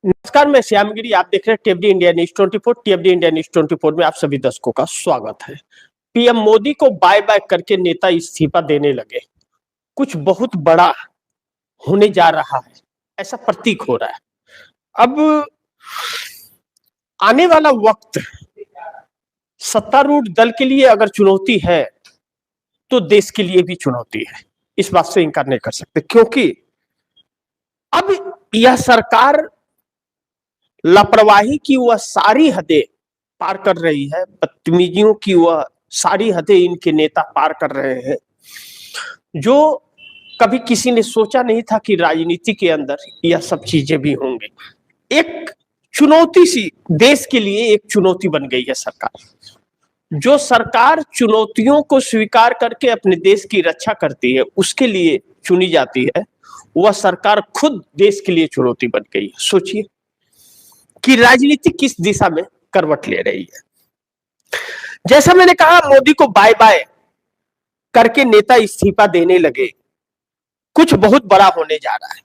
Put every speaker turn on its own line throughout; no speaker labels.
नमस्कार, मैं श्यामगिरी। आप देख रहे हैं टीएफडी इंडिया न्यूज 24। टीएफडी इंडिया न्यूज 24 में आप सभी दर्शकों का स्वागत है। पीएम मोदी को बाय बाय करके नेता इस्तीफा देने लगे। कुछ बहुत बड़ा होने जा रहा है, ऐसा प्रतीक हो रहा है। अब आने वाला वक्त सत्तारूढ़ दल के लिए अगर चुनौती है तो देश के लिए भी चुनौती है। इस बात से इनकार नहीं कर सकते, क्योंकि अब यह सरकार लापरवाही की वह सारी हदें पार कर रही है, बदतमीजियों की वह सारी हदें इनके नेता पार कर रहे हैं, जो कभी किसी ने सोचा नहीं था कि राजनीति के अंदर यह सब चीजें भी होंगी। एक चुनौती सी देश के लिए एक चुनौती बन गई है सरकार। जो सरकार चुनौतियों को स्वीकार करके अपने देश की रक्षा करती है, उसके लिए चुनी जाती है, वह सरकार खुद देश के लिए चुनौती बन गई है। सोचिए कि राजनीति किस दिशा में करवट ले रही है। जैसा मैंने कहा, मोदी को बाय बाय करके नेता इस्तीफा देने लगे। कुछ बहुत बड़ा होने जा रहा है।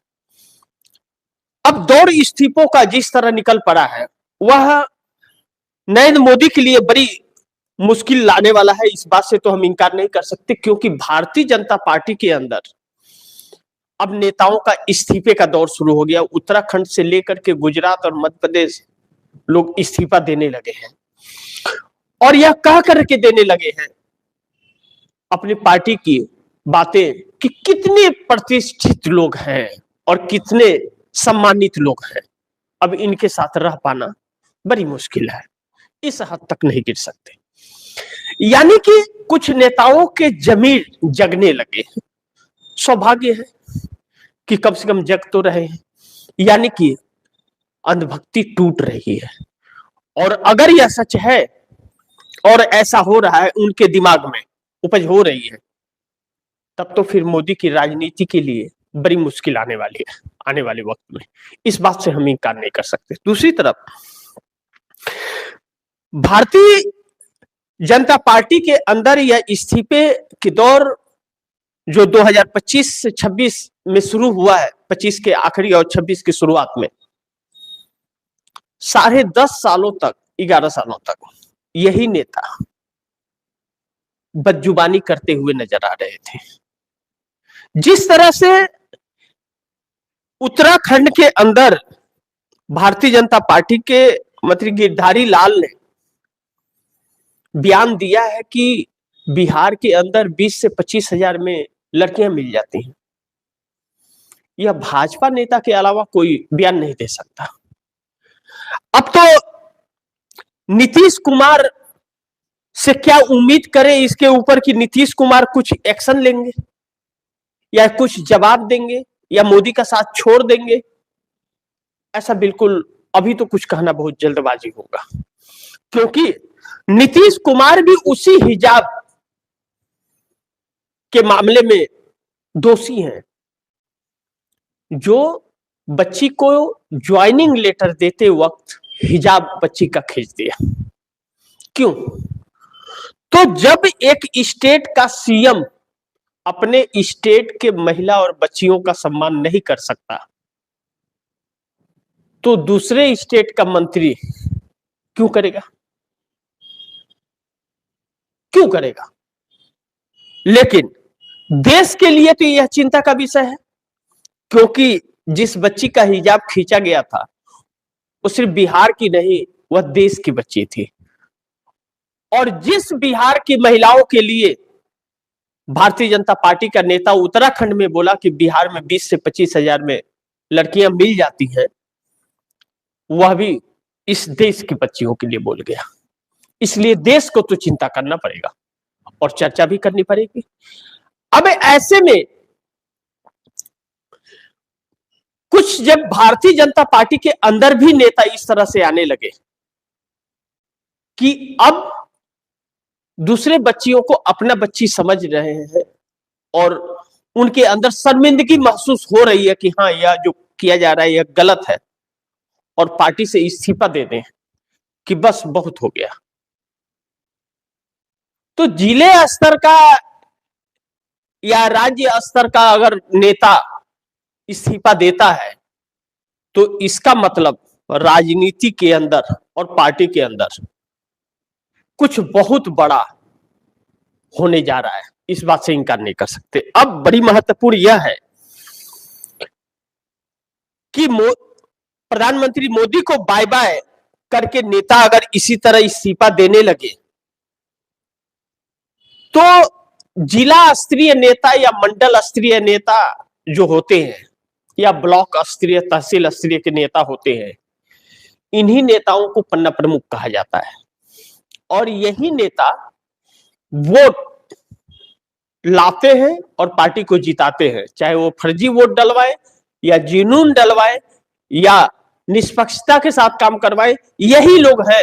अब दौर इस्तीफों का जिस तरह निकल पड़ा है, वह नरेंद्र मोदी के लिए बड़ी मुश्किल लाने वाला है। इस बात से तो हम इनकार नहीं कर सकते, क्योंकि भारतीय जनता पार्टी के अंदर अब नेताओं का इस्तीफे का दौर शुरू हो गया। उत्तराखंड से लेकर के गुजरात और मध्य प्रदेश लोग इस्तीफा देने लगे हैं, और यह कह करके देने लगे हैं अपनी पार्टी की बातें कि कितने प्रतिष्ठित लोग हैं और कितने सम्मानित लोग हैं। अब इनके साथ रह पाना बड़ी मुश्किल है, इस हद तक नहीं गिर सकते। यानी कि कुछ नेताओं के जमीर जगने लगे। सौभाग्य है कि कम से कम जग तो रहे हैं, यानी कि अंधभक्ति टूट रही है। और अगर यह सच है और ऐसा हो रहा है, उनके दिमाग में उपज हो रही है, तब तो फिर मोदी की राजनीति के लिए बड़ी मुश्किल आने वाली है आने वाले वक्त में। इस बात से हम इनकार नहीं कर सकते। दूसरी तरफ भारतीय जनता पार्टी के अंदर यह इस्तीफे के दौर जो 2025 से 26 में शुरू हुआ है, 25 के आखिरी और 26 की शुरुआत में, 10.5 सालों तक, 11 सालों तक यही नेता बदजुबानी करते हुए नजर आ रहे थे। जिस तरह से उत्तराखंड के अंदर भारतीय जनता पार्टी के मंत्री गिरधारी लाल ने बयान दिया है कि बिहार के अंदर 20 से 25 हजार में लड़कियां मिल जाती हैं, यह भाजपा नेता के अलावा कोई बयान नहीं दे सकता। अब तो नीतीश कुमार से क्या उम्मीद करें इसके ऊपर कि नीतीश कुमार कुछ एक्शन लेंगे या कुछ जवाब देंगे या मोदी का साथ छोड़ देंगे, ऐसा बिल्कुल अभी तो कुछ कहना बहुत जल्दबाजी होगा। क्योंकि नीतीश कुमार भी उसी हिजाब के मामले में दोषी हैं, जो बच्ची को ज्वाइनिंग लेटर देते वक्त हिजाब बच्ची का खींच दिया। क्यों? तो जब एक स्टेट का सीएम अपने स्टेट के महिला और बच्चियों का सम्मान नहीं कर सकता, तो दूसरे स्टेट का मंत्री क्यों करेगा? क्यों करेगा? लेकिन देश के लिए तो यह चिंता का विषय है, क्योंकि जिस बच्ची का हिजाब खींचा गया था वो सिर्फ बिहार की नहीं, वह देश की बच्ची थी। और जिस बिहार की महिलाओं के लिए भारतीय जनता पार्टी का नेता उत्तराखंड में बोला कि बिहार में 20 से 25 हजार में लड़कियां मिल जाती हैं, वह भी इस देश की बच्चियों के लिए बोल गया। इसलिए देश को तो चिंता करना पड़ेगा और चर्चा भी करनी पड़ेगी। अब ऐसे में कुछ जब भारतीय जनता पार्टी के अंदर भी नेता इस तरह से आने लगे कि अब दूसरे बच्चियों को अपना बच्ची समझ रहे हैं और उनके अंदर शर्मिंदगी महसूस हो रही है कि हाँ, यह जो किया जा रहा है यह गलत है, और पार्टी से इस्तीफा दे दें कि बस बहुत हो गया। तो जिले स्तर का या राज्य स्तर का अगर नेता इस्तीफा देता है तो इसका मतलब राजनीति के अंदर और पार्टी के अंदर कुछ बहुत बड़ा होने जा रहा है, इस बात से इनकार नहीं कर सकते। अब बड़ी महत्वपूर्ण यह है कि प्रधानमंत्री मोदी को बाय बाय करके नेता अगर इसी तरह इस्तीफा देने लगे तो जिला स्तरीय नेता या मंडल स्तरीय नेता जो होते हैं या ब्लॉक स्तरीय तहसील स्तरीय के नेता होते हैं, इन्हीं नेताओं को पन्ना प्रमुख कहा जाता है और यही नेता वोट लाते हैं और पार्टी को जिताते हैं, चाहे वो फर्जी वोट डलवाए या जुनून डलवाए या निष्पक्षता के साथ काम करवाए। यही लोग हैं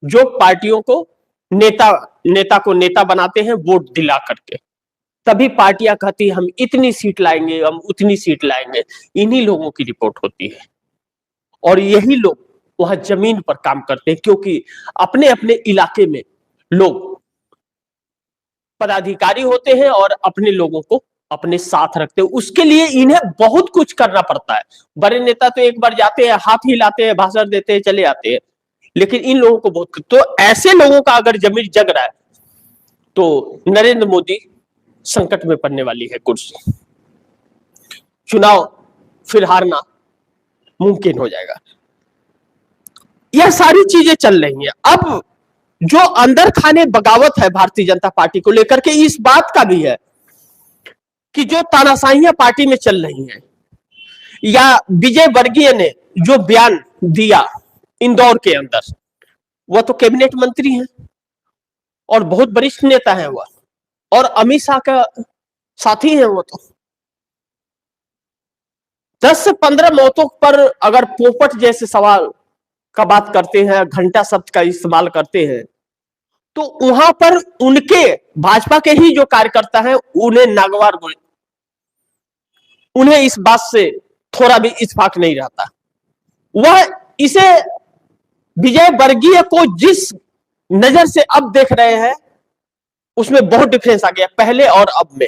जो पार्टियों को नेता को नेता बनाते हैं वोट दिला करके। तभी पार्टियां कहती हम इतनी सीट लाएंगे, हम उतनी सीट लाएंगे। इन्हीं लोगों की रिपोर्ट होती है और यही लोग वहां जमीन पर काम करते हैं, क्योंकि अपने अपने इलाके में लोग पदाधिकारी होते हैं और अपने लोगों को अपने साथ रखते हैं। उसके लिए इन्हें बहुत कुछ करना पड़ता है। बड़े नेता तो एक बार जाते हैं, हाथ हिलाते हैं, भाषण देते हैं, चले आते हैं, लेकिन इन लोगों को बहुत। तो ऐसे लोगों का अगर जमीर जग रहा है तो नरेंद्र मोदी संकट में पड़ने वाली है कुर्सी। चुनाव फिर हारना मुमकिन हो जाएगा। यह सारी चीजें चल रही हैं। अब जो अंदर खाने बगावत है भारतीय जनता पार्टी को लेकर के, इस बात का भी है कि जो तानाशाहियां पार्टी में चल रही हैं, या विजय वर्गीय ने जो बयान दिया इंदौर के अंदर, वह तो कैबिनेट मंत्री हैं और बहुत वरिष्ठ नेता है वह, और अमित शाह का साथी है वो। तो 10 से 15 मौतों पर अगर पोपट जैसे सवाल का बात करते हैं, घंटा शब्द का इस्तेमाल करते हैं, तो वहां पर उनके भाजपा के ही जो कार्यकर्ता हैं उन्हें नागवार बोले, उन्हें इस बात से थोड़ा भी इत्तेफाक नहीं रहता। वह इसे विजय वर्गीय को जिस नजर से अब देख रहे हैं उसमें बहुत डिफरेंस आ गया पहले और अब में।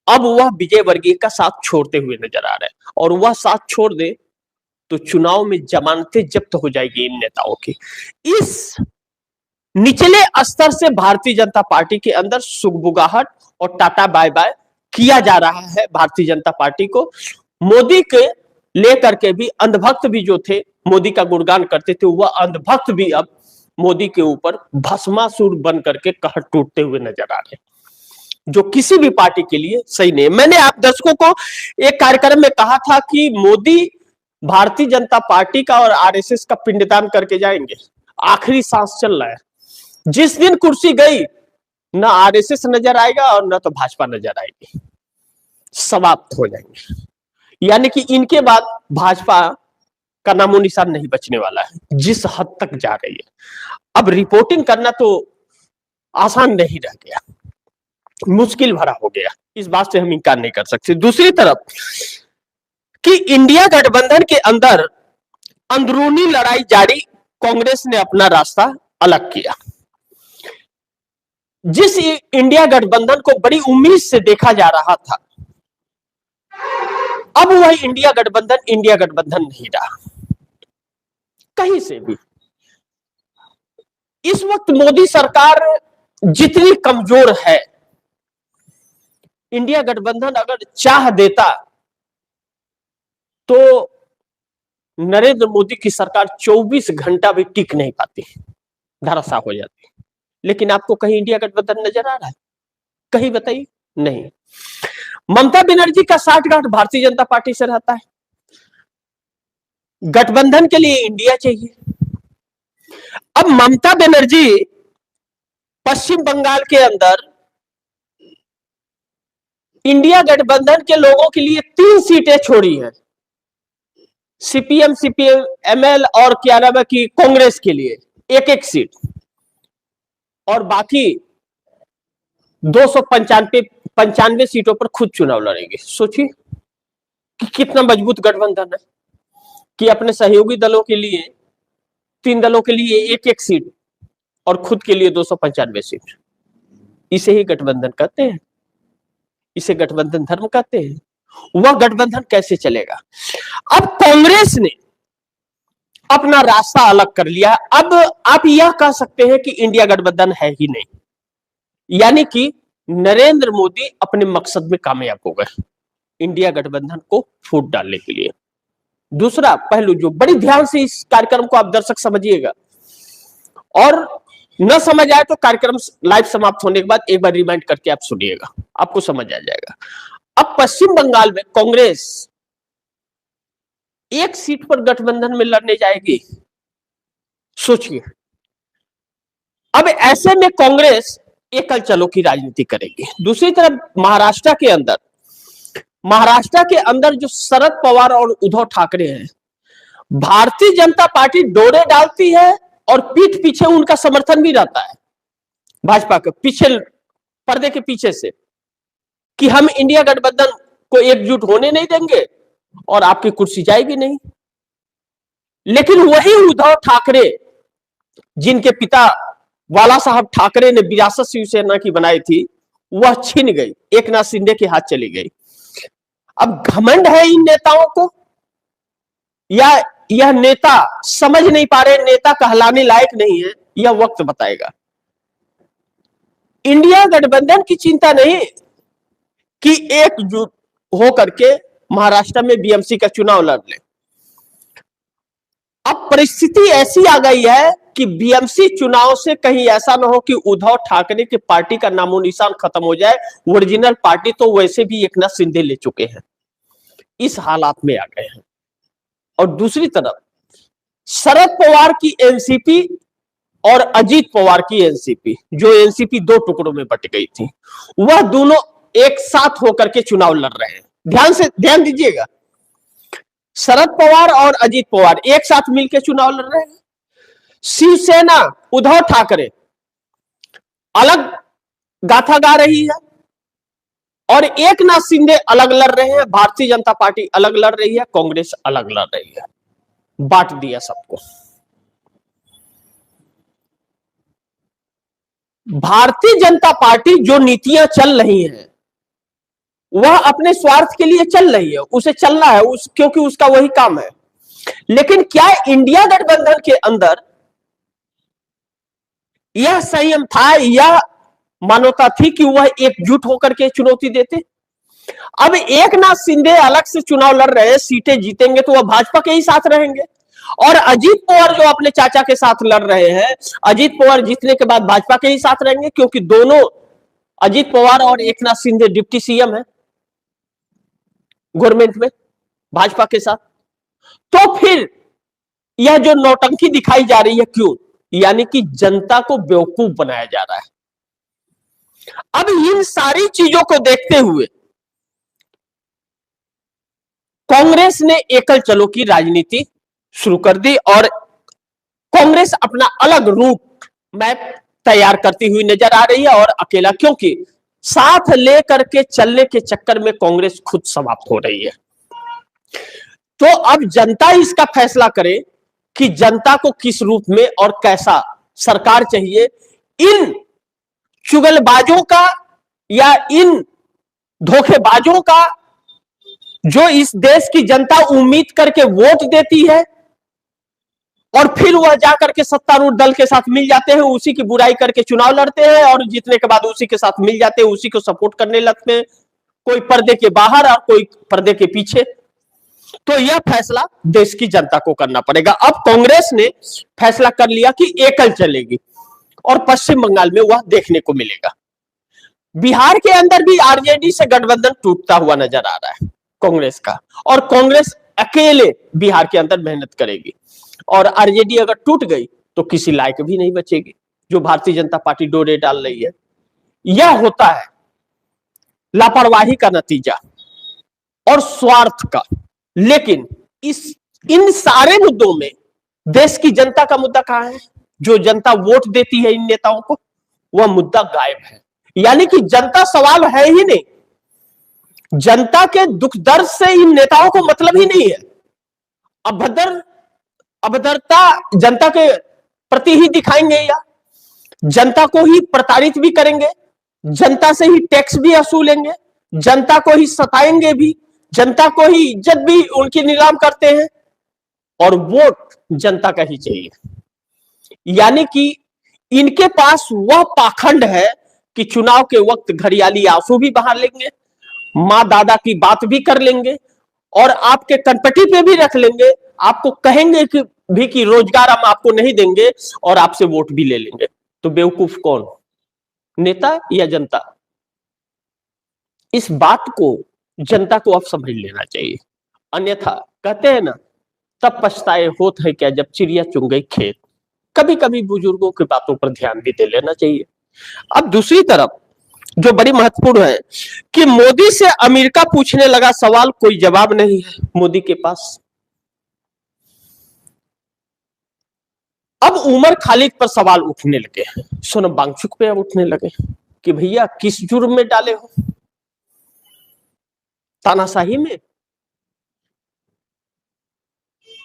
अब वह विजय वर्गीय का साथ छोड़ते हुए नजर आ रहे हैं, और वह साथ छोड़ दे तो चुनाव में जमानतें जब्त हो जाएगी इन नेताओं की। इस निचले स्तर से भारतीय जनता पार्टी के अंदर सुगबुगाहट और टाटा बाय बाय किया जा रहा है भारतीय जनता पार्टी को। मोदी के लेकर के भी अंधभक्त भी जो थे, मोदी का गुणगान करते थे, वह अंधभक्त भी अब मोदी के ऊपर भस्मासुर बन करके कहर टूटते हुए नजर आ रहे, जो किसी भी पार्टी के लिए सही नहीं है। मैंने आप दर्शकों को एक कार्यक्रम में कहा था कि मोदी भारतीय जनता पार्टी का और आरएसएस का पिंडदान करके जाएंगे। आखिरी सांस चल रहा है। जिस दिन कुर्सी गई, न आरएसएस नजर आएगा और न तो भाजपा नजर आएगी, समाप्त हो जाएंगे। यानी कि इनके बाद भाजपा का नामो निशान नहीं बचने वाला है, जिस हद तक जा रही है। अब रिपोर्टिंग करना तो आसान नहीं रह गया, मुश्किल भरा हो गया। इस बात से हम इनकार नहीं कर सकते। दूसरी तरफ कि इंडिया गठबंधन के अंदर अंदरूनी लड़ाई जारी, कांग्रेस ने अपना रास्ता अलग किया। जिस इंडिया गठबंधन को बड़ी उम्मीद से देखा जा रहा था, अब वह इंडिया गठबंधन नहीं रहा कहीं से भी। इस वक्त मोदी सरकार जितनी कमजोर है, इंडिया गठबंधन अगर चाह देता तो नरेंद्र मोदी की सरकार 24 घंटा भी टिक नहीं पाती, धराशायी हो जाती। लेकिन आपको कहीं इंडिया गठबंधन नजर आ रहा है? कहीं बताइए, नहीं। ममता बनर्जी का साठगांठ भारतीय जनता पार्टी से रहता है। गठबंधन के लिए इंडिया चाहिए। अब ममता बनर्जी पश्चिम बंगाल के अंदर इंडिया गठबंधन के लोगों के लिए 3 सीटें छोड़ी हैं, सीपीएम, एमएल और क्या नाम है कि कांग्रेस के लिए 1-1 सीट, और बाकी 295 सीटों पर खुद चुनाव लड़ेंगे। सोचिए कि कितना मजबूत गठबंधन है कि अपने सहयोगी दलों के लिए, 3 दलों के लिए 1-1 सीट और खुद के लिए 295 सीट। इसे ही गठबंधन कहते हैं, इसे गठबंधन धर्म कहते हैं। वह गठबंधन कैसे चलेगा? अब कांग्रेस ने अपना रास्ता अलग कर लिया। अब आप यह कह सकते हैं कि इंडिया गठबंधन है ही नहीं, यानी कि नरेंद्र मोदी अपने मकसद में कामयाब हो गए इंडिया गठबंधन को फूट डालने के लिए। दूसरा पहलू जो बड़ी ध्यान से इस कार्यक्रम को आप दर्शक समझिएगा, और न समझ आए तो कार्यक्रम लाइव समाप्त होने के बाद एक बार रिमाइंड करके आप सुनिएगा, आपको समझ आ जाएगा। अब पश्चिम बंगाल में कांग्रेस एक सीट पर गठबंधन में लड़ने जाएगी, सोचिए। अब ऐसे में कांग्रेस एकल चलो की राजनीति करेगी। दूसरी तरफ महाराष्ट्र के अंदर जो शरद पवार और उद्धव ठाकरे हैं, भारतीय जनता पार्टी डोरे डालती है और पीठ पीछे उनका समर्थन भी रहता है भाजपा के पीछे, पर्दे के पीछे से, कि हम इंडिया गठबंधन को एकजुट होने नहीं देंगे और आपकी कुर्सी जाएगी नहीं। लेकिन वही उद्धव ठाकरे, जिनके पिता वाला साहब ठाकरे ने विरासत शिवसेना की बनाई थी, वह छिन गई, एकनाथ शिंदे के हाथ चली गई। अब घमंड है इन नेताओं को, या यह नेता समझ नहीं पा रहे, नेता कहलाने लायक नहीं है, यह वक्त बताएगा। इंडिया गठबंधन की चिंता नहीं कि एकजुट होकर के महाराष्ट्र में बीएमसी का चुनाव लड़ ले। अब परिस्थिति ऐसी आ गई है कि बीएमसी चुनाव से कहीं ऐसा ना हो कि उद्धव ठाकरे की पार्टी का नामो निशान खत्म हो जाए। ओरिजिनल पार्टी तो वैसे भी एकनाथ शिंदे ले चुके हैं, इस हालात में आ गए हैं। और दूसरी तरफ शरद पवार की एनसीपी और अजीत पवार की एनसीपी, जो एनसीपी दो टुकड़ों में बट गई थी, वह दोनों एक साथ होकर के चुनाव लड़ रहे हैं। ध्यान दीजिएगा, शरद पवार और अजीत पवार एक साथ मिलकर चुनाव लड़ रहे हैं। शिवसेना उद्धव ठाकरे अलग गाथा गा रही है और एकनाथ शिंदे अलग लड़ रहे हैं, भारतीय जनता पार्टी अलग लड़ रही है, कांग्रेस अलग लड़ रही है। बांट दिया सबको। भारतीय जनता पार्टी जो नीतियां चल रही हैं वह अपने स्वार्थ के लिए चल रही है, उसे चलना है, क्योंकि उसका वही काम है। लेकिन क्या इंडिया गठबंधन के अंदर यह संयम था, यह मानवता थी कि वह एकजुट होकर के चुनौती देते? अब एकनाथ शिंदे अलग से चुनाव लड़ रहे हैं, सीटें जीतेंगे तो वह भाजपा के ही साथ रहेंगे, और अजीत पवार जो अपने चाचा के साथ लड़ रहे हैं, अजीत पवार जीतने के बाद भाजपा के ही साथ रहेंगे, क्योंकि दोनों, अजीत पवार और एकनाथ शिंदे डिप्टी सीएम है गवर्नमेंट में भाजपा के साथ। तो फिर यह जो नौटंकी दिखाई जा रही है, क्यों? यानी कि जनता को बेवकूफ बनाया जा रहा है। अब इन सारी चीजों को देखते हुए कांग्रेस ने एकल चलो की राजनीति शुरू कर दी और कांग्रेस अपना अलग रूट मैप तैयार करती हुई नजर आ रही है, और अकेला, क्योंकि साथ लेकर के चलने के चक्कर में कांग्रेस खुद समाप्त हो रही है। तो अब जनता इसका फैसला करे कि जनता को किस रूप में और कैसा सरकार चाहिए। इन चुगलबाजों का या इन धोखेबाजों का जो इस देश की जनता उम्मीद करके वोट देती है और फिर वह जाकर के सत्तारूढ़ दल के साथ मिल जाते हैं, उसी की बुराई करके चुनाव लड़ते हैं और जीतने के बाद उसी के साथ मिल जाते हैं, उसी को सपोर्ट करने लगते हैं, कोई पर्दे के बाहर और कोई पर्दे के पीछे। तो यह फैसला देश की जनता को करना पड़ेगा। अब कांग्रेस ने फैसला कर लिया कि एकल चलेगी, और पश्चिम बंगाल में वह देखने को मिलेगा। बिहार के अंदर भी आरजेडी से गठबंधन टूटता हुआ नजर आ रहा है कांग्रेस का, और कांग्रेस अकेले बिहार के अंदर मेहनत करेगी, और आरजेडी अगर टूट गई तो किसी लायक भी नहीं बचेगी, जो भारतीय जनता पार्टी डोरे डाल रही है। यह होता है लापरवाही का नतीजा और स्वार्थ का। लेकिन इन सारे मुद्दों में देश की जनता का मुद्दा कहां है? जो जनता वोट देती है इन नेताओं को, वह मुद्दा गायब है। यानी कि जनता सवाल है ही नहीं। जनता के दुख दर्द से इन नेताओं को मतलब ही नहीं है। अभद्रता जनता के प्रति ही दिखाएंगे, या जनता को ही प्रताड़ित भी करेंगे, जनता से ही टैक्स भी वसूलेंगे, जनता को ही सताएंगे भी, जनता को ही इज्जत भी उनकी नीलाम करते हैं। और वोट जनता का ही चाहिए। यानी कि इनके पास वह पाखंड है कि चुनाव के वक्त घड़ियाली आंसू भी बहा लेंगे, माँ दादा की बात भी कर लेंगे और आपके कनपटी पे भी रख लेंगे, आपको कहेंगे कि रोजगार हम आपको नहीं देंगे और आपसे वोट भी ले लेंगे। तो बेवकूफ कौन, नेता या जनता? इस बात को जनता को अब समझ लेना चाहिए, अन्यथा कहते हैं ना, तब पछताए होत है क्या जब चिड़िया चुन गई खेत। कभी कभी बुजुर्गों की बातों पर ध्यान भी दे लेना चाहिए। अब दूसरी तरफ जो बड़ी महत्वपूर्ण है कि मोदी से अमेरिका पूछने लगा सवाल, कोई जवाब नहीं है मोदी के पास। अब उमर खालिद पर सवाल उठने लगे, सोनम वांगचुक पे अब उठने लगे कि भैया किस जुर्म में डाले हो, तानाशाही में?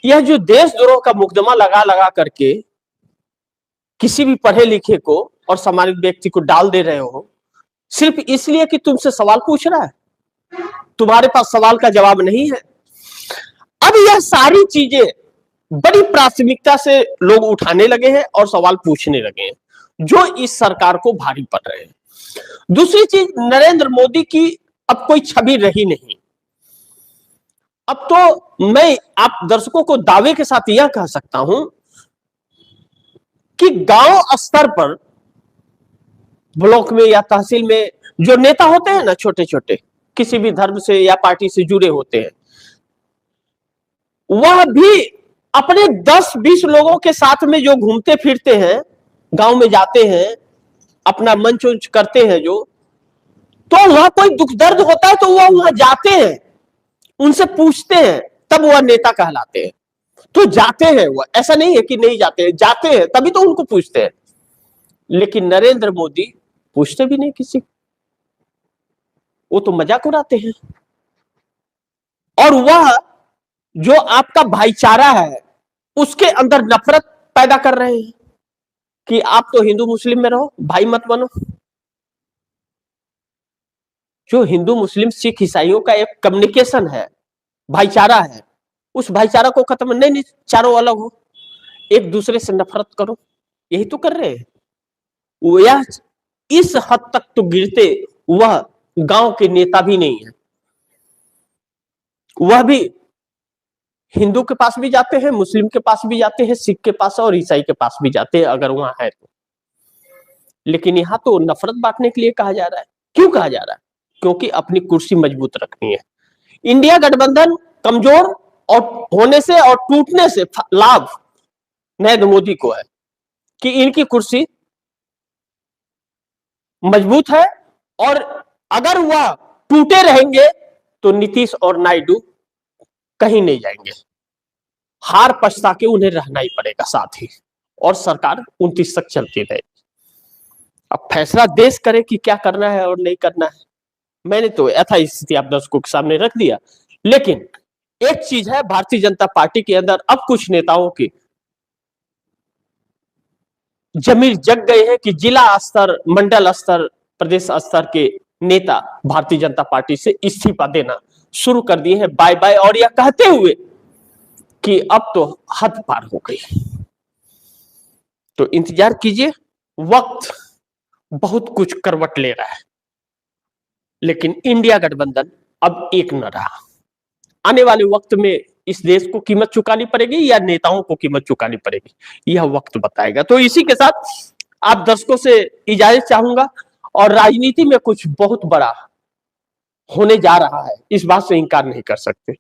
यह जो देशद्रोह का मुकदमा लगा लगा करके किसी भी पढ़े लिखे को और सामान्य व्यक्ति को डाल दे रहे हो, सिर्फ इसलिए कि तुमसे सवाल पूछ रहा है, तुम्हारे पास सवाल का जवाब नहीं है। अब यह सारी चीजें बड़ी प्राथमिकता से लोग उठाने लगे हैं और सवाल पूछने लगे हैं, जो इस सरकार को भारी पड़ रहे हैं। दूसरी चीज, नरेंद्र मोदी की अब कोई छवि रही नहीं। अब तो मैं आप दर्शकों को दावे के साथ यह कह सकता हूं कि गांव स्तर पर, ब्लॉक में या तहसील में जो नेता होते हैं ना, छोटे छोटे किसी भी धर्म से या पार्टी से जुड़े होते हैं, वह भी अपने 10-20 लोगों के साथ में जो घूमते फिरते हैं, गांव में जाते हैं, अपना मंच उंच करते हैं, जो तो वह कोई दुख दर्द होता है तो वह वहां जाते हैं, उनसे पूछते हैं, तब वह नेता कहलाते हैं। तो जाते हैं वह, ऐसा नहीं है कि नहीं जाते हैं, जाते हैं तभी तो उनको पूछते हैं। लेकिन नरेंद्र मोदी पूछते भी नहीं किसी, वो तो मजाक उड़ाते हैं। और वह जो आपका भाईचारा है उसके अंदर नफरत पैदा कर रहे हैं कि आप तो हिंदू मुस्लिम में रहो, भाई मत बनो। जो हिंदू मुस्लिम सिख ईसाइयों का एक कम्युनिकेशन है, भाईचारा है, उस भाईचारा को खत्म नहीं, चारों अलग हो, एक दूसरे से नफरत करो, यही तो कर रहे हैं। यह इस हद तक तो गिरते वह गांव के नेता भी नहीं है, वह भी हिंदू के पास भी जाते हैं, मुस्लिम के पास भी जाते हैं, सिख के पास और ईसाई के पास भी जाते हैं अगर वहां है तो। लेकिन यहां तो नफरत बांटने के लिए कहा जा रहा है। क्यों कहा जा रहा है? क्योंकि अपनी कुर्सी मजबूत रखनी है। इंडिया गठबंधन कमजोर और होने से और टूटने से लाभ नरेंद्र मोदी को है कि इनकी कुर्सी मजबूत है, और अगर वह टूटे रहेंगे तो नीतीश और नायडू कहीं नहीं जाएंगे, हार पछता के उन्हें रहना ही पड़ेगा साथ ही, और सरकार 29 तक चलती रहेगी। अब फैसला देश करे कि क्या करना है और नहीं करना है। मैंने तो यथा स्थिति आप दर्शकों के सामने रख दिया। लेकिन एक चीज है, भारतीय जनता पार्टी के अंदर अब कुछ नेताओं की जमीर जग गए हैं कि जिला स्तर, मंडल स्तर, प्रदेश स्तर के नेता भारतीय जनता पार्टी से इस्तीफा देना शुरू कर दिए हैं, बाय बाय, और यह कहते हुए कि अब तो हद पार हो गई। तो इंतजार कीजिए, वक्त बहुत कुछ करवट ले रहा है, लेकिन इंडिया गठबंधन अब एक न रहा। आने वाले वक्त में इस देश को कीमत चुकानी पड़ेगी या नेताओं को कीमत चुकानी पड़ेगी, यह वक्त बताएगा। तो इसी के साथ आप दर्शकों से इजाजत चाहूंगा, और राजनीति में कुछ बहुत बड़ा होने जा रहा है, इस बात से इनकार नहीं कर सकते।